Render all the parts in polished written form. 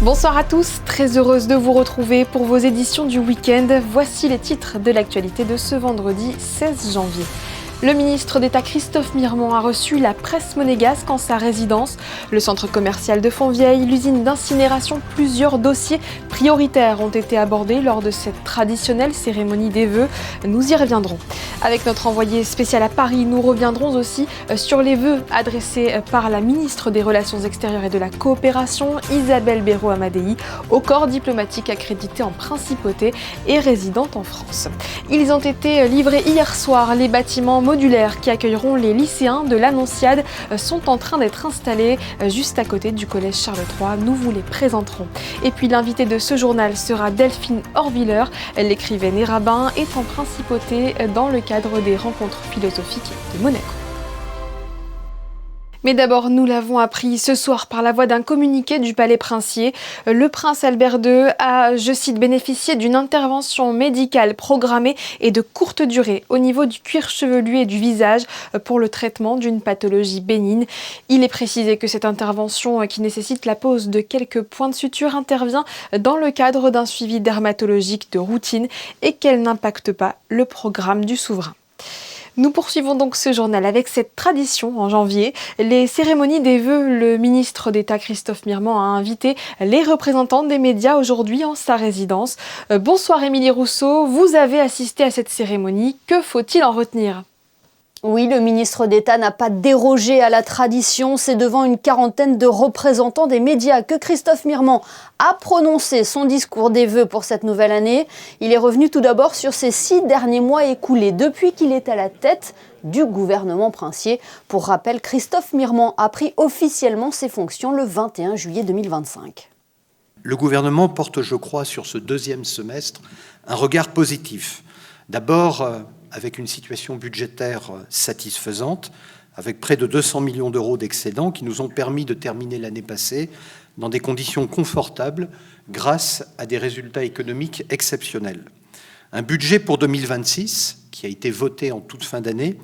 Bonsoir à tous, très heureuse de vous retrouver pour vos éditions du week-end. Voici les titres de l'actualité de ce vendredi 16 janvier. Le ministre d'État Christophe Mirmont a reçu la presse monégasque en sa résidence. Le centre commercial de Fontvieille, l'usine d'incinération, plusieurs dossiers prioritaires ont été abordés lors de cette traditionnelle cérémonie des vœux. Nous y reviendrons. Avec notre envoyé spécial à Paris, nous reviendrons aussi sur les vœux adressés par la ministre des Relations extérieures et de la coopération, Isabelle Béraud-Amadei, au corps diplomatique accrédité en principauté et résidente en France. Ils ont été livrés hier soir. Les bâtiments modulaires qui accueilleront les lycéens de l'Annonciade sont en train d'être installés juste à côté du collège Charles III. Nous vous les présenterons. Et puis l'invité de ce journal sera Delphine Horviller. L'écrivaine et rabbin est en principauté dans le cadre des rencontres philosophiques de Monaco. Mais d'abord, nous l'avons appris ce soir par la voie d'un communiqué du Palais Princier. Le prince Albert II a, je cite, bénéficié d'une intervention médicale programmée et de courte durée au niveau du cuir chevelu et du visage pour le traitement d'une pathologie bénigne. Il est précisé que cette intervention, qui nécessite la pose de quelques points de suture, intervient dans le cadre d'un suivi dermatologique de routine et qu'elle n'impacte pas le programme du souverain. Nous poursuivons donc ce journal avec cette tradition en janvier. Les cérémonies des vœux, le ministre d'État Christophe Mirmont a invité les représentants des médias aujourd'hui en sa résidence. Bonsoir Émilie Rousseau, vous avez assisté à cette cérémonie. Que faut-il en retenir ? Oui, le ministre d'État n'a pas dérogé à la tradition. C'est devant une quarantaine de représentants des médias que Christophe Mirmont a prononcé son discours des vœux pour cette nouvelle année. Il est revenu tout d'abord sur ces 6 derniers mois écoulés depuis qu'il est à la tête du gouvernement princier. Pour rappel, Christophe Mirmont a pris officiellement ses fonctions le 21 juillet 2025. Le gouvernement porte, je crois, sur ce deuxième semestre un regard positif. D'abord, avec une situation budgétaire satisfaisante, avec près de 200 millions d'euros d'excédents qui nous ont permis de terminer l'année passée dans des conditions confortables grâce à des résultats économiques exceptionnels. Un budget pour 2026 qui a été voté en toute fin d'année,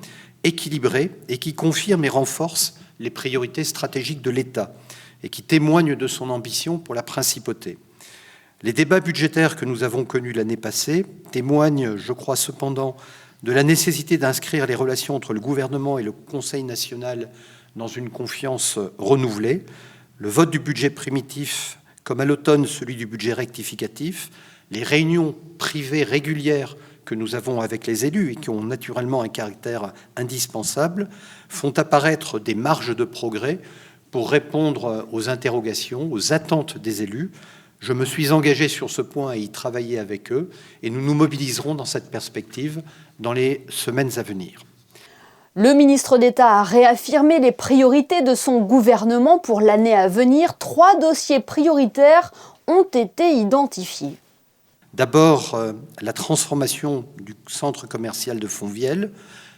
équilibré et qui confirme et renforce les priorités stratégiques de l'État et qui témoigne de son ambition pour la principauté. Les débats budgétaires que nous avons connus l'année passée témoignent, je crois cependant, de la nécessité d'inscrire les relations entre le gouvernement et le Conseil national dans une confiance renouvelée. Le vote du budget primitif, comme à l'automne celui du budget rectificatif, les réunions privées régulières que nous avons avec les élus et qui ont naturellement un caractère indispensable, font apparaître des marges de progrès pour répondre aux interrogations, aux attentes des élus. Je me suis engagé sur ce point à y travailler avec eux et nous nous mobiliserons dans cette perspective dans les semaines à venir. Le ministre d'État a réaffirmé les priorités de son gouvernement pour l'année à venir. 3 dossiers prioritaires ont été identifiés. D'abord, la transformation du centre commercial de Fontvieille.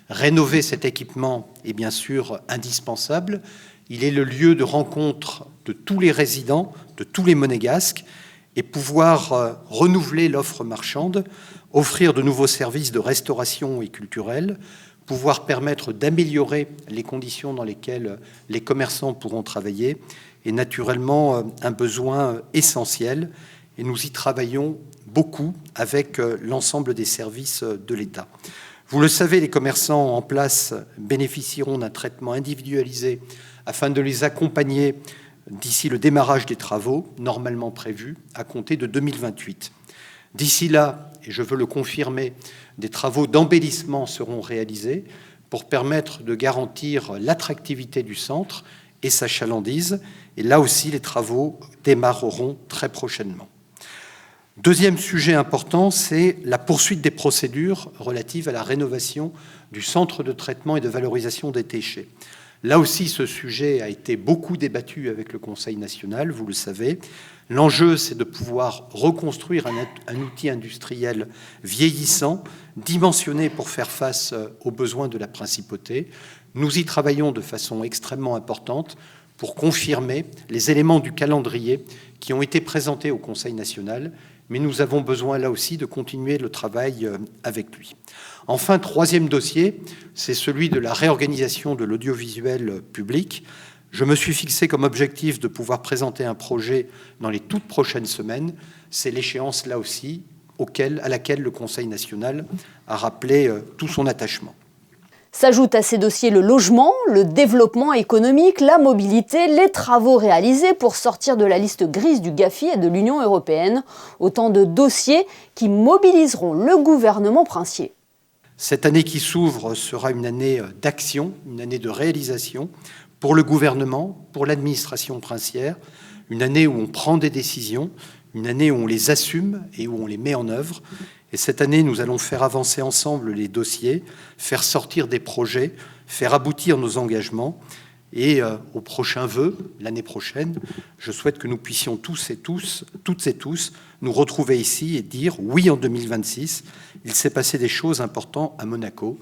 Rénover cet équipement est bien sûr indispensable. Il est le lieu de rencontre de tous les résidents, de tous les monégasques, et pouvoir renouveler l'offre marchande, offrir de nouveaux services de restauration et culturelle, pouvoir permettre d'améliorer les conditions dans lesquelles les commerçants pourront travailler, est naturellement un besoin essentiel, et nous y travaillons beaucoup avec l'ensemble des services de l'État. Vous le savez, les commerçants en place bénéficieront d'un traitement individualisé afin de les accompagner d'ici le démarrage des travaux, normalement prévus, à compter de 2028. D'ici là, et je veux le confirmer, des travaux d'embellissement seront réalisés pour permettre de garantir l'attractivité du centre et sa chalandise. Et là aussi, les travaux démarreront très prochainement. Deuxième sujet important, c'est la poursuite des procédures relatives à la rénovation du centre de traitement et de valorisation des déchets. Là aussi, ce sujet a été beaucoup débattu avec le Conseil national, vous le savez. L'enjeu, c'est de pouvoir reconstruire un outil industriel vieillissant, dimensionné pour faire face aux besoins de la principauté. Nous y travaillons de façon extrêmement importante pour confirmer les éléments du calendrier qui ont été présentés au Conseil national, mais nous avons besoin là aussi de continuer le travail avec lui. Enfin, troisième dossier, c'est celui de la réorganisation de l'audiovisuel public. Je me suis fixé comme objectif de pouvoir présenter un projet dans les toutes prochaines semaines. C'est l'échéance, là aussi, à laquelle le Conseil national a rappelé tout son attachement. S'ajoutent à ces dossiers le logement, le développement économique, la mobilité, les travaux réalisés pour sortir de la liste grise du GAFI et de l'Union européenne. Autant de dossiers qui mobiliseront le gouvernement princier. Cette année qui s'ouvre sera une année d'action, une année de réalisation pour le gouvernement, pour l'administration princière, une année où on prend des décisions, une année où on les assume et où on les met en œuvre. Et cette année, nous allons faire avancer ensemble les dossiers, faire sortir des projets, faire aboutir nos engagements. Et au prochain vœu, l'année prochaine, je souhaite que nous puissions toutes et tous, nous retrouver ici et dire oui, en 2026, il s'est passé des choses importantes à Monaco.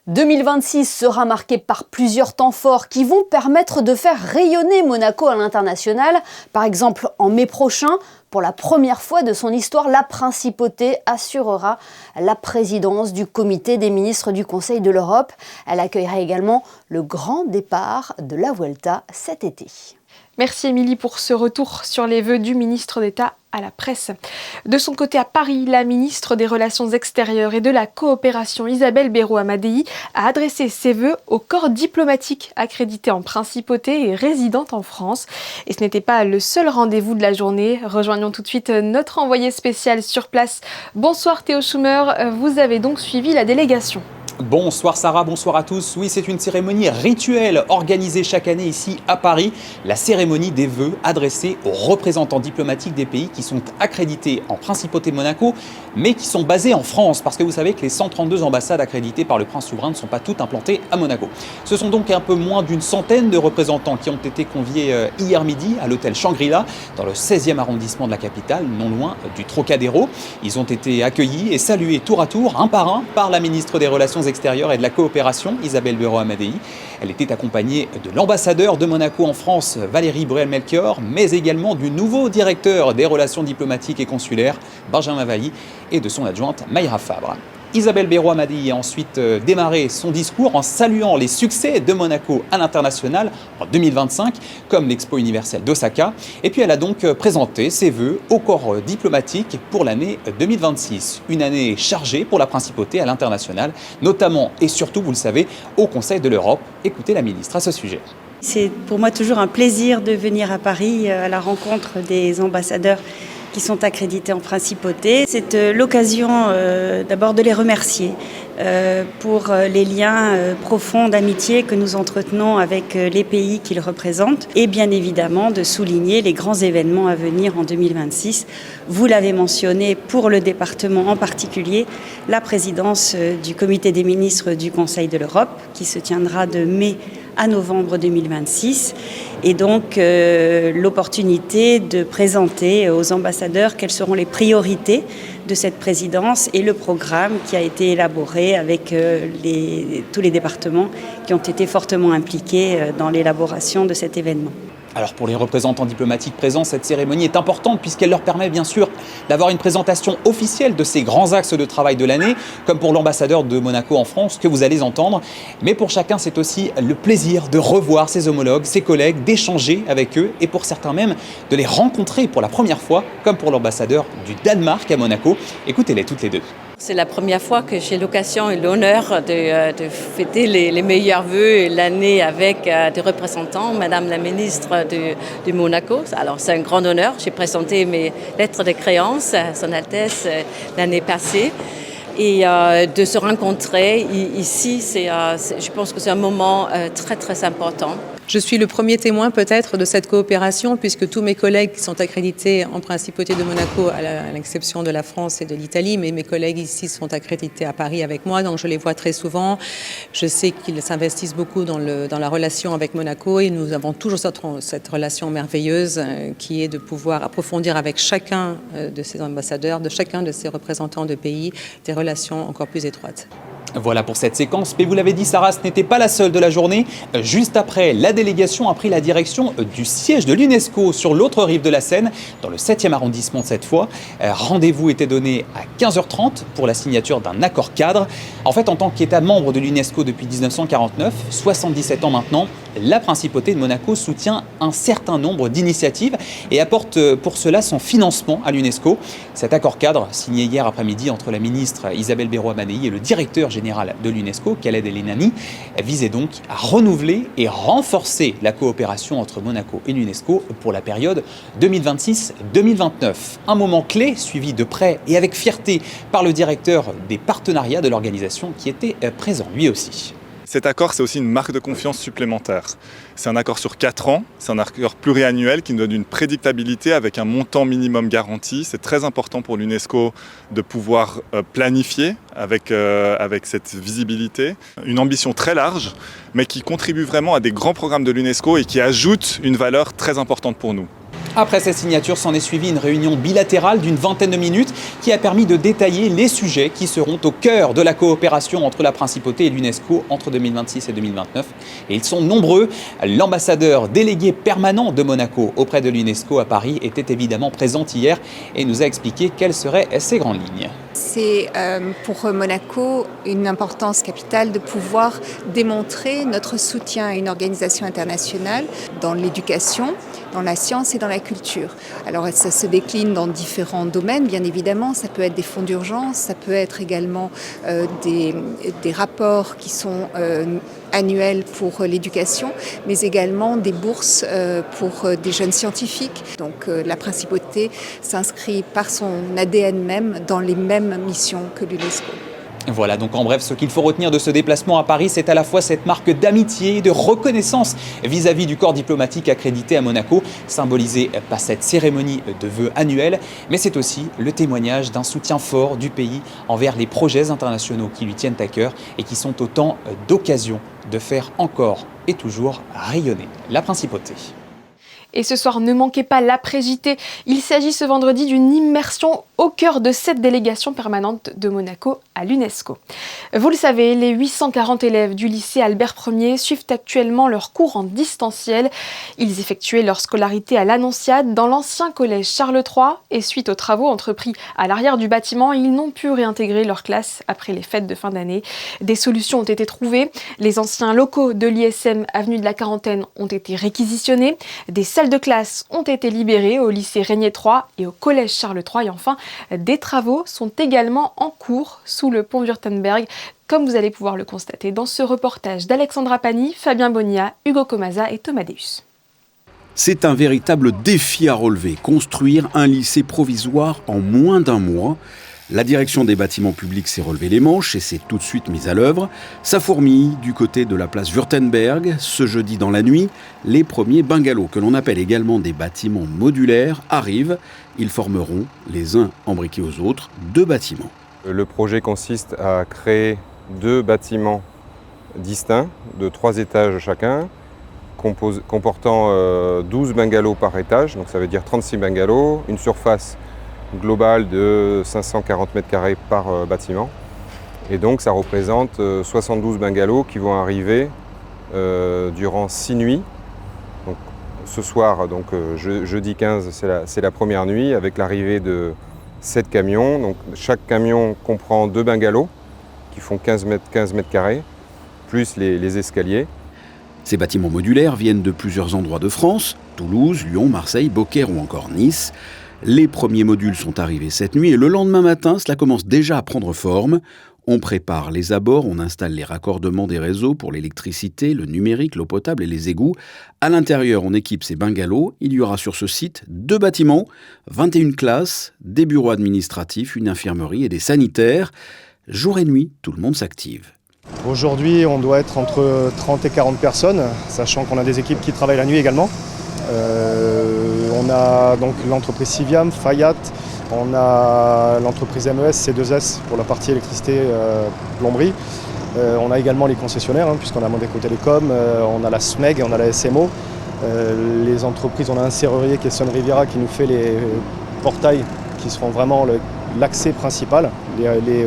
2026 sera marqué par plusieurs temps forts qui vont permettre de faire rayonner Monaco à l'international. Par exemple, en mai prochain, pour la première fois de son histoire, la principauté assurera la présidence du comité des ministres du Conseil de l'Europe. Elle accueillera également le grand départ de la Vuelta cet été. Merci Émilie pour ce retour sur les vœux du ministre d'État à la presse. De son côté à Paris, la ministre des Relations extérieures et de la coopération Isabelle Béraud-Amadei a adressé ses vœux au corps diplomatique accrédité en principauté et résidant en France. Et ce n'était pas le seul rendez-vous de la journée. Rejoignons tout de suite notre envoyé spécial sur place. Bonsoir Théo Schumer, vous avez donc suivi la délégation. Bonsoir Sarah, bonsoir à tous. Oui, c'est une cérémonie rituelle organisée chaque année ici à Paris. La cérémonie des vœux adressée aux représentants diplomatiques des pays qui sont accrédités en Principauté de Monaco, mais qui sont basés en France. Parce que vous savez que les 132 ambassades accréditées par le prince souverain ne sont pas toutes implantées à Monaco. Ce sont donc un peu moins d'une centaine de représentants qui ont été conviés hier midi à l'hôtel Shangri-La, dans le 16e arrondissement de la capitale, non loin du Trocadéro. Ils ont été accueillis et salués tour à tour, un par un, par la ministre des Relations extérieure et de la coopération, Isabelle Béraud-Amadei. Elle était accompagnée de l'ambassadeur de Monaco en France, Valérie Bruel-Melchior, mais également du nouveau directeur des relations diplomatiques et consulaires, Benjamin Valli, et de son adjointe, Mayra Fabre. Isabelle Béraud-Amadei a ensuite démarré son discours en saluant les succès de Monaco à l'international en 2025, comme l'Expo universelle d'Osaka. Et puis elle a donc présenté ses vœux au corps diplomatique pour l'année 2026. Une année chargée pour la principauté à l'international, notamment et surtout, vous le savez, au Conseil de l'Europe. Écoutez la ministre à ce sujet. C'est pour moi toujours un plaisir de venir à Paris à la rencontre des ambassadeurs qui sont accrédités en principauté. C'est l'occasion d'abord de les remercier pour les liens profonds d'amitié que nous entretenons avec les pays qu'ils représentent et bien évidemment de souligner les grands événements à venir en 2026. Vous l'avez mentionné, pour le département en particulier, la présidence du comité des ministres du Conseil de l'Europe qui se tiendra de mai à novembre 2026 et donc l'opportunité de présenter aux ambassadeurs quelles seront les priorités de cette présidence et le programme qui a été élaboré avec tous les départements qui ont été fortement impliqués dans l'élaboration de cet événement. Alors pour les représentants diplomatiques présents, cette cérémonie est importante puisqu'elle leur permet bien sûr d'avoir une présentation officielle de ces grands axes de travail de l'année, comme pour l'ambassadeur de Monaco en France que vous allez entendre. Mais pour chacun, c'est aussi le plaisir de revoir ses homologues, ses collègues, d'échanger avec eux et pour certains même de les rencontrer pour la première fois, comme pour l'ambassadeur du Danemark à Monaco. Écoutez-les toutes les deux. C'est la première fois que j'ai l'occasion et l'honneur de fêter les meilleurs vœux l'année avec des représentants, Madame la ministre de Monaco. Alors c'est un grand honneur. J'ai présenté mes lettres de créance à Son Altesse l'année passée. Et de se rencontrer ici, je pense que c'est un moment très très important. Je suis le premier témoin peut-être de cette coopération puisque tous mes collègues qui sont accrédités en Principauté de Monaco, à l'exception de la France et de l'Italie, mais mes collègues ici sont accrédités à Paris avec moi, donc je les vois très souvent. Je sais qu'ils s'investissent beaucoup dans la relation avec Monaco et nous avons toujours cette relation merveilleuse qui est de pouvoir approfondir avec chacun de ces ambassadeurs, de chacun de ces représentants de pays, des relations encore plus étroites. Voilà pour cette séquence, mais vous l'avez dit Sarah, ce n'était pas la seule de la journée. Juste après, la délégation a pris la direction du siège de l'UNESCO sur l'autre rive de la Seine, dans le 7e arrondissement cette fois. Rendez-vous était donné à 15h30 pour la signature d'un accord cadre. En fait, en tant qu'État membre de l'UNESCO depuis 1949, 77 ans maintenant, la Principauté de Monaco soutient un certain nombre d'initiatives et apporte pour cela son financement à l'UNESCO. Cet accord cadre, signé hier après-midi entre la ministre Isabelle Berroa-Manei et le directeur général de l'UNESCO, Khaled El Enani, visait donc à renouveler et renforcer la coopération entre Monaco et l'UNESCO pour la période 2026-2029. Un moment clé suivi de près et avec fierté par le directeur des partenariats de l'organisation qui était présent lui aussi. Cet accord, c'est aussi une marque de confiance supplémentaire. C'est un accord sur 4 ans, c'est un accord pluriannuel qui nous donne une prédictabilité avec un montant minimum garanti. C'est très important pour l'UNESCO de pouvoir planifier avec cette visibilité. Une ambition très large, mais qui contribue vraiment à des grands programmes de l'UNESCO et qui ajoute une valeur très importante pour nous. Après cette signature, s'en est suivie une réunion bilatérale d'une vingtaine de minutes qui a permis de détailler les sujets qui seront au cœur de la coopération entre la Principauté et l'UNESCO entre 2026 et 2029. Et ils sont nombreux. L'ambassadeur délégué permanent de Monaco auprès de l'UNESCO à Paris était évidemment présent hier et nous a expliqué quelles seraient ses grandes lignes. C'est pour Monaco une importance capitale de pouvoir démontrer notre soutien à une organisation internationale dans l'éducation, dans la science et dans la culture. Alors ça se décline dans différents domaines, bien évidemment. Ça peut être des fonds d'urgence, ça peut être également des rapports qui sont annuels pour l'éducation, mais également des bourses pour des jeunes scientifiques. Donc la Principauté s'inscrit par son ADN même dans les mêmes missions que l'UNESCO. Voilà, donc en bref, ce qu'il faut retenir de ce déplacement à Paris, c'est à la fois cette marque d'amitié et de reconnaissance vis-à-vis du corps diplomatique accrédité à Monaco, symbolisé par cette cérémonie de vœux annuelle, mais c'est aussi le témoignage d'un soutien fort du pays envers les projets internationaux qui lui tiennent à cœur et qui sont autant d'occasions de faire encore et toujours rayonner la Principauté. Et ce soir, ne manquez pas l'après-JT. Il s'agit ce vendredi d'une immersion au cœur de cette délégation permanente de Monaco à l'UNESCO. Vous le savez, les 840 élèves du lycée Albert Ier suivent actuellement leurs cours en distanciel. Ils effectuaient leur scolarité à l'Annonciade dans l'ancien collège Charles III et suite aux travaux entrepris à l'arrière du bâtiment, ils n'ont pu réintégrer leur classe après les fêtes de fin d'année. Des solutions ont été trouvées. Les anciens locaux de l'ISM avenue de la Quarantaine ont été réquisitionnés. Des salles de classe ont été libérées au lycée Régnier III et au collège Charles III. Et enfin, des travaux sont également en cours sous le pont Württemberg, comme vous allez pouvoir le constater dans ce reportage d'Alexandra Pani, Fabien Bonilla, Hugo Comasa et Thomas Deus. C'est un véritable défi à relever, construire un lycée provisoire en moins d'un mois. La direction des bâtiments publics s'est relevé les manches et s'est tout de suite mise à l'œuvre. Ça fourmille du côté de la place Württemberg. Ce jeudi dans la nuit, les premiers bungalows, que l'on appelle également des bâtiments modulaires, arrivent. Ils formeront, les uns embriqués aux autres, 2 bâtiments. Le projet consiste à créer 2 bâtiments distincts de 3 étages chacun, comportant 12 bungalows par étage, donc ça veut dire 36 bungalows, une surface globale de 540 m² par bâtiment. Et donc ça représente 72 bungalows qui vont arriver durant 6 nuits. Donc, ce soir, donc, jeudi 15, c'est la première nuit avec l'arrivée de 7 camions. Donc, chaque camion comprend 2 bungalows qui font 15 m², plus les escaliers. Ces bâtiments modulaires viennent de plusieurs endroits de France, Toulouse, Lyon, Marseille, Beaucaire ou encore Nice. Les premiers modules sont arrivés cette nuit et le lendemain matin, cela commence déjà à prendre forme. On prépare les abords, on installe les raccordements des réseaux pour l'électricité, le numérique, l'eau potable et les égouts. À l'intérieur, on équipe ces bungalows. Il y aura sur ce site 2 bâtiments, 21 classes, des bureaux administratifs, une infirmerie et des sanitaires. Jour et nuit, tout le monde s'active. Aujourd'hui, on doit être entre 30 et 40 personnes, sachant qu'on a des équipes qui travaillent la nuit également. On a donc l'entreprise Civiam, Fayat, on a l'entreprise MES, C2S pour la partie électricité, plomberie. On a également les concessionnaires, puisqu'on a Mondeco Télécom, on a la SMEG et on a la SMO. Les entreprises, on a un serrurier qui est Sun Riviera qui nous fait les portails qui seront vraiment l'accès principal,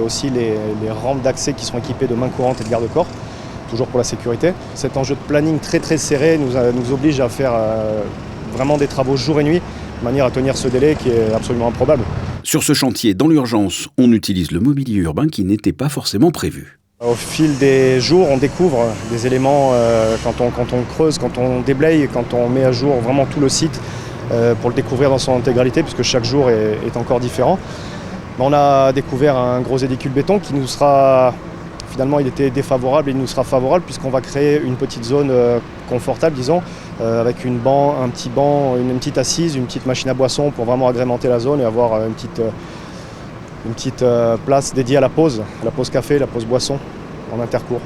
aussi les rampes d'accès qui sont équipées de mains courantes et de garde-corps, toujours pour la sécurité. Cet enjeu de planning très très serré nous oblige à faire vraiment des travaux jour et nuit, de manière à tenir ce délai qui est absolument improbable. Sur ce chantier, dans l'urgence, on utilise le mobilier urbain qui n'était pas forcément prévu. Au fil des jours, on découvre des éléments quand on creuse, quand on déblaye, quand on met à jour vraiment tout le site pour le découvrir dans son intégralité, puisque chaque jour est encore différent. On a découvert un gros édicule béton qui nous sera, finalement il était défavorable, il nous sera favorable puisqu'on va créer une petite zone confortable, disons, avec un petit banc, une petite assise, une petite machine à boisson pour vraiment agrémenter la zone et avoir une petite place dédiée à la pause café, la pause boisson en intercours.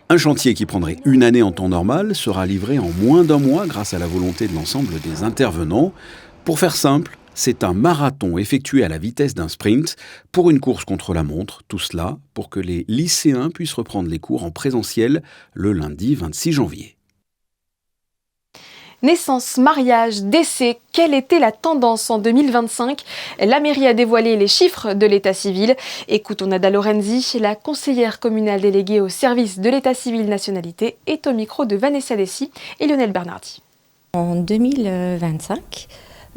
Un chantier qui prendrait une année en temps normal sera livré en moins d'un mois grâce à la volonté de l'ensemble des intervenants. Pour faire simple, c'est un marathon effectué à la vitesse d'un sprint pour une course contre la montre. Tout cela pour que les lycéens puissent reprendre les cours en présentiel le lundi 26 janvier. Naissance, mariage, décès, quelle était la tendance en 2025 ? La mairie a dévoilé les chiffres de l'état civil. Écoutons Nada Lorenzi, la conseillère communale déléguée au service de l'état civil nationalité, est au micro de Vanessa Dessy et Lionel Bernardi. En 2025,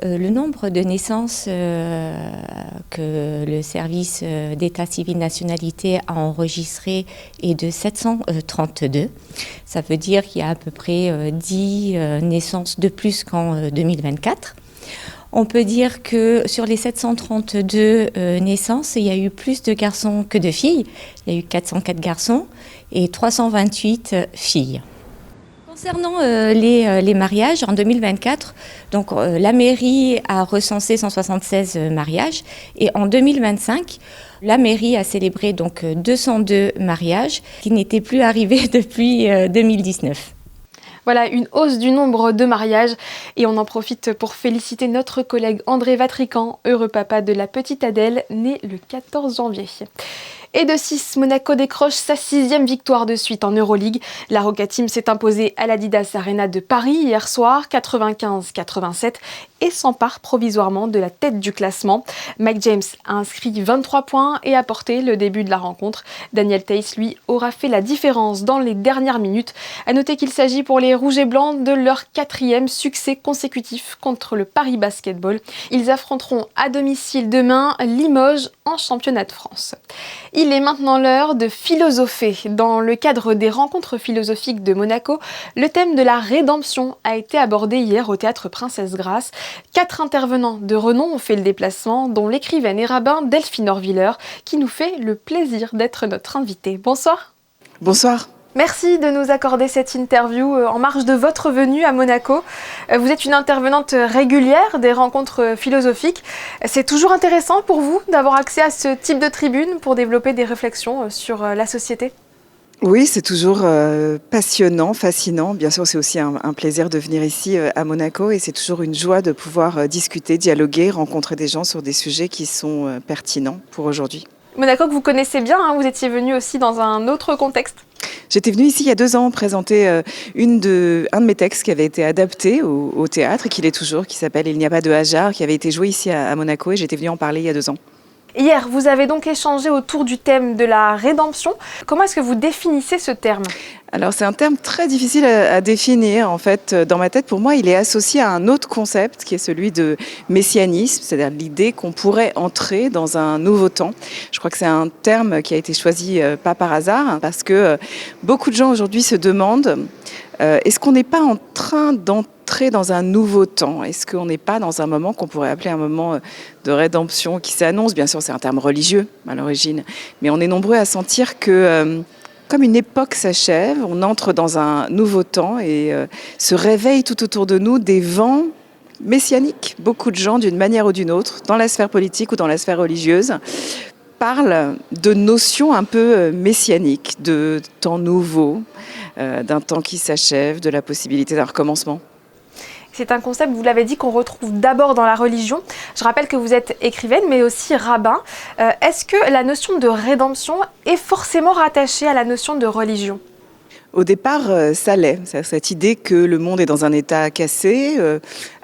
le nombre de naissances que le service d'état civil nationalité a enregistré est de 732. Ça veut dire qu'il y a à peu près 10 naissances de plus qu'en 2024. On peut dire que sur les 732 naissances, il y a eu plus de garçons que de filles. Il y a eu 404 garçons et 328 filles. Concernant les mariages, en 2024, donc, la mairie a recensé 176 mariages et en 2025, la mairie a célébré donc 202 mariages qui n'étaient plus arrivés depuis 2019. Voilà, une hausse du nombre de mariages et on en profite pour féliciter notre collègue André Vatrican, heureux papa de la petite Adèle, née le 14 janvier. Et de 6, Monaco décroche sa 6e victoire de suite en Euroleague. La Roca Team s'est imposée à l'Adidas Arena de Paris hier soir, 95-87, et s'empare provisoirement de la tête du classement. Mike James a inscrit 23 points et a porté le début de la rencontre. Daniel Theis, lui, aura fait la différence dans les dernières minutes. À noter qu'il s'agit pour les Rouges et Blancs de leur 4e succès consécutif contre le Paris Basketball. Ils affronteront à domicile demain Limoges en championnat de France. Il est maintenant l'heure de philosopher. Dans le cadre des rencontres philosophiques de Monaco, le thème de la rédemption a été abordé hier au théâtre Princesse Grace. 4 intervenants de renom ont fait le déplacement, dont l'écrivaine et rabbin Delphine Orviller, qui nous fait le plaisir d'être notre invitée. Bonsoir. Bonsoir. Merci de nous accorder cette interview en marge de votre venue à Monaco. Vous êtes une intervenante régulière des rencontres philosophiques. C'est toujours intéressant pour vous d'avoir accès à ce type de tribune pour développer des réflexions sur la société ? Oui, c'est toujours passionnant, fascinant. Bien sûr, c'est aussi un plaisir de venir ici à Monaco et c'est toujours une joie de pouvoir discuter, dialoguer, rencontrer des gens sur des sujets qui sont pertinents pour aujourd'hui. Monaco que vous connaissez bien, hein, vous étiez venu aussi dans un autre contexte. J'étais venue ici il y a 2 ans présenter un de mes textes qui avait été adapté au théâtre et qui l'est toujours, qui s'appelle « Il n'y a pas de hasard », qui avait été joué ici à Monaco et j'étais venue en parler il y a 2 ans. Hier, vous avez donc échangé autour du thème de la rédemption. Comment est-ce que vous définissez ce terme ? Alors c'est un terme très difficile à définir. En fait, dans ma tête, pour moi, il est associé à un autre concept qui est celui de messianisme, c'est-à-dire l'idée qu'on pourrait entrer dans un nouveau temps. Je crois que c'est un terme qui a été choisi pas par hasard, parce que beaucoup de gens aujourd'hui se demandent est-ce qu'on n'est pas en train d'entrer dans un nouveau temps ? Est-ce qu'on n'est pas dans un moment qu'on pourrait appeler un moment de rédemption qui s'annonce ? Bien sûr, c'est un terme religieux à l'origine, mais on est nombreux à sentir que comme une époque s'achève, on entre dans un nouveau temps et se réveillent tout autour de nous des vents messianiques. Beaucoup de gens, d'une manière ou d'une autre, dans la sphère politique ou dans la sphère religieuse, parlent de notions un peu messianiques, de temps nouveau, d'un temps qui s'achève, de la possibilité d'un recommencement. C'est un concept, vous l'avez dit, qu'on retrouve d'abord dans la religion. Je rappelle que vous êtes écrivaine, mais aussi rabbin. Est-ce que la notion de rédemption est forcément rattachée à la notion de religion ? Au départ, ça l'est. Cette idée que le monde est dans un état cassé,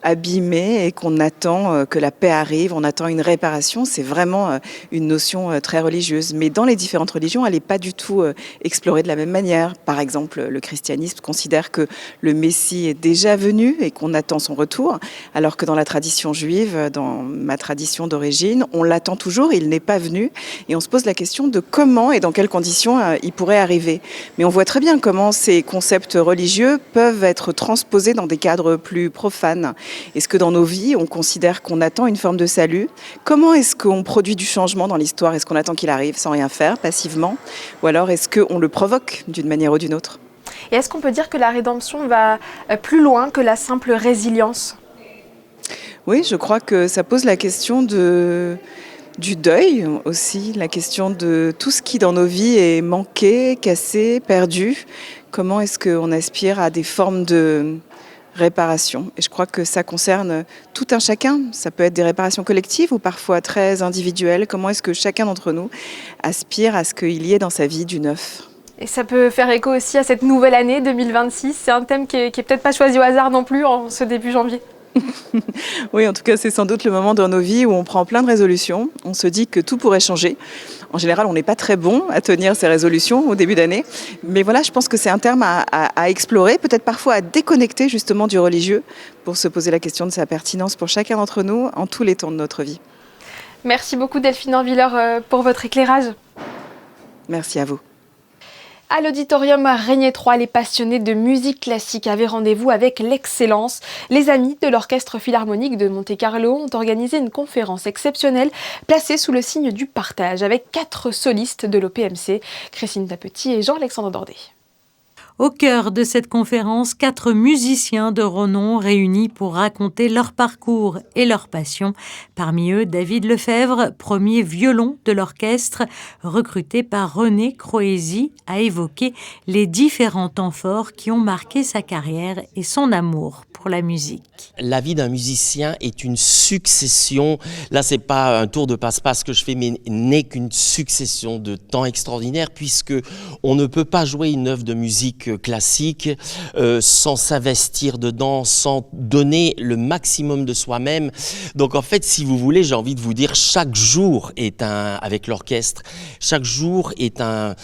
abîmé, et qu'on attend que la paix arrive, on attend une réparation, c'est vraiment une notion très religieuse. Mais dans les différentes religions, elle n'est pas du tout explorée de la même manière. Par exemple, le christianisme considère que le Messie est déjà venu et qu'on attend son retour, alors que dans la tradition juive, dans ma tradition d'origine, on l'attend toujours, il n'est pas venu. Et on se pose la question de comment et dans quelles conditions il pourrait arriver. Mais on voit très bien comment ces concepts religieux peuvent être transposés dans des cadres plus profanes. Est-ce que dans nos vies, on considère qu'on attend une forme de salut ? Comment est-ce qu'on produit du changement dans l'histoire ? Est-ce qu'on attend qu'il arrive sans rien faire, passivement ? Ou alors est-ce qu'on le provoque d'une manière ou d'une autre ? Et est-ce qu'on peut dire que la rédemption va plus loin que la simple résilience ? Oui, je crois que ça pose la question du deuil aussi, la question de tout ce qui dans nos vies est manqué, cassé, perdu. Comment est-ce qu'on aspire à des formes de réparation ? Et je crois que ça concerne tout un chacun. Ça peut être des réparations collectives ou parfois très individuelles. Comment est-ce que chacun d'entre nous aspire à ce qu'il y ait dans sa vie du neuf ? Et ça peut faire écho aussi à cette nouvelle année 2026. C'est un thème qui est peut-être pas choisi au hasard non plus en ce début janvier. Oui, en tout cas, c'est sans doute le moment dans nos vies où on prend plein de résolutions. On se dit que tout pourrait changer. En général, on n'est pas très bon à tenir ces résolutions au début d'année. Mais voilà, je pense que c'est un terme à explorer, peut-être parfois à déconnecter justement du religieux pour se poser la question de sa pertinence pour chacun d'entre nous en tous les temps de notre vie. Merci beaucoup Delphine Orviller pour votre éclairage. Merci à vous. À l'auditorium Régnier 3, les passionnés de musique classique avaient rendez-vous avec l'excellence. Les amis de l'Orchestre Philharmonique de Monte-Carlo ont organisé une conférence exceptionnelle placée sous le signe du partage avec 4 solistes de l'OPMC, Christine Tapetit et Jean-Alexandre Dordet. Au cœur de cette conférence, 4 musiciens de renom réunis pour raconter leur parcours et leur passion. Parmi eux, David Lefebvre, premier violon de l'orchestre, recruté par René Croesi, a évoqué les différents temps forts qui ont marqué sa carrière et son amour pour la musique. La vie d'un musicien est une succession, là c'est pas un tour de passe-passe que je fais, mais n'est qu'une succession de temps extraordinaires, puisque on ne peut pas jouer une œuvre de musique classique sans s'investir dedans, sans donner le maximum de soi-même. Donc en fait, si vous voulez, j'ai envie de vous dire, chaque jour est avec l'orchestre, chaque jour est un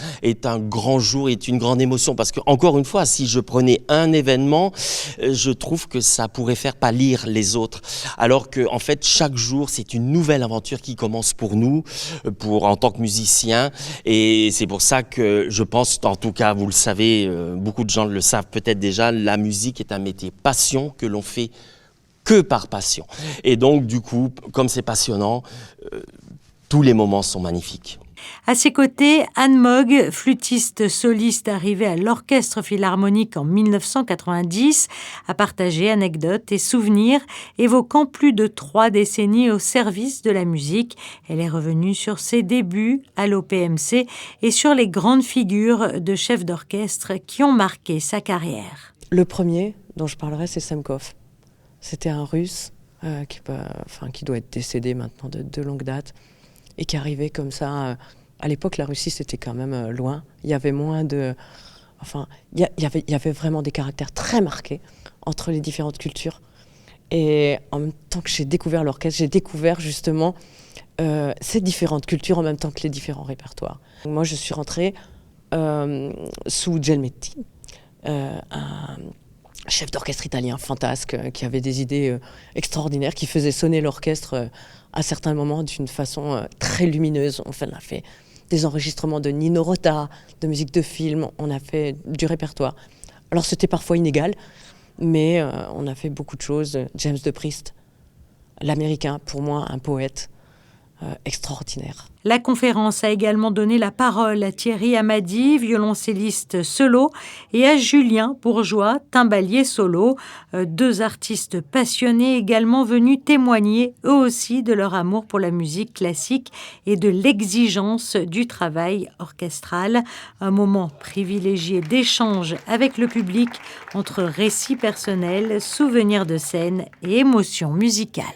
grand jour, est une grande émotion, parce que encore une fois, si je prenais un événement, je trouve que ça pourrait faire pâlir les autres, alors que en fait chaque jour c'est une nouvelle aventure qui commence pour nous, en tant que musiciens, et c'est pour ça que je pense, en tout cas vous le savez, beaucoup de gens le savent peut-être déjà, la musique est un métier passion que l'on fait que par passion, et donc du coup comme c'est passionnant, tous les moments sont magnifiques. À ses côtés, Anne Mogg, flûtiste soliste arrivée à l'Orchestre Philharmonique en 1990, a partagé anecdotes et souvenirs évoquant plus de 3 décennies au service de la musique. Elle est revenue sur ses débuts à l'OPMC et sur les grandes figures de chefs d'orchestre qui ont marqué sa carrière. Le premier dont je parlerai, c'est Semkov. C'était un Russe qui doit être décédé maintenant de longue date, et qui arrivait comme ça. À l'époque, la Russie, c'était quand même loin. Il y avait moins de... il y avait vraiment des caractères très marqués entre les différentes cultures. Et en même temps que j'ai découvert l'orchestre, j'ai découvert justement ces différentes cultures en même temps que les différents répertoires. Moi, je suis rentrée sous Gelmetti, un chef d'orchestre italien fantasque qui avait des idées extraordinaires, qui faisait sonner l'orchestre à certains moments d'une façon très lumineuse. On a fait des enregistrements de Nino Rota, de musique de film, on a fait du répertoire. Alors c'était parfois inégal, mais on a fait beaucoup de choses. James de Priest, l'Américain, pour moi un poète extraordinaire. La conférence a également donné la parole à Thierry Amadi, violoncelliste solo, et à Julien Bourgeois, timbalier solo, 2 artistes passionnés également venus témoigner eux aussi de leur amour pour la musique classique et de l'exigence du travail orchestral. Un moment privilégié d'échange avec le public entre récits personnels, souvenirs de scène et émotions musicales.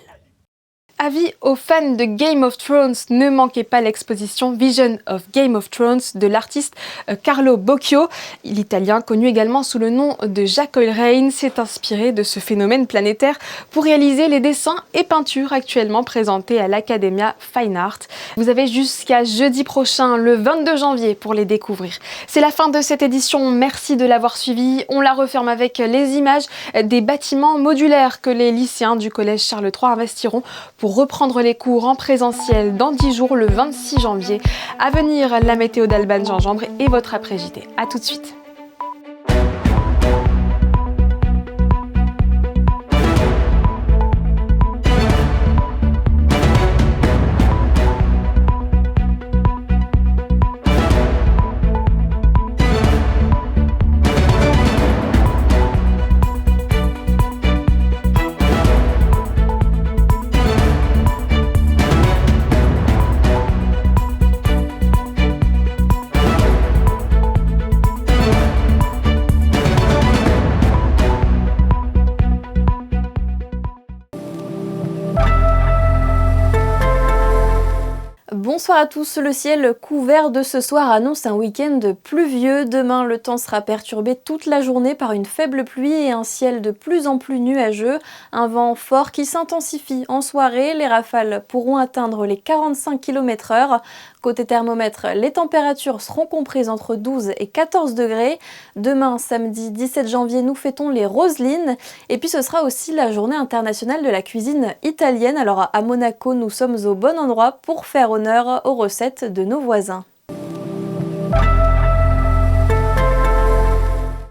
Avis aux fans de Game of Thrones, ne manquez pas l'exposition Vision of Game of Thrones de l'artiste Carlo Bocchio. L'Italien, connu également sous le nom de Jacques Oilrain, s'est inspiré de ce phénomène planétaire pour réaliser les dessins et peintures actuellement présentés à l'Accademia Fine Art. Vous avez jusqu'à jeudi prochain, le 22 janvier, pour les découvrir. C'est la fin de cette édition, merci de l'avoir suivi. On la referme avec les images des bâtiments modulaires que les lycéens du collège Charles III investiront pour reprendre les cours en présentiel dans 10 jours, le 26 janvier. À venir, la météo d'Alban Gingembre et votre après-JT. A tout de suite. Bonsoir à tous, le ciel couvert de ce soir annonce un week-end pluvieux. Demain, le temps sera perturbé toute la journée par une faible pluie et un ciel de plus en plus nuageux. Un vent fort qui s'intensifie en soirée, les rafales pourront atteindre les 45 km/h. Côté thermomètre, les températures seront comprises entre 12 et 14 degrés. Demain, samedi 17 janvier, nous fêtons les Roselines. Et puis ce sera aussi la journée internationale de la cuisine italienne. Alors à Monaco, nous sommes au bon endroit pour faire honneur aux recettes de nos voisins.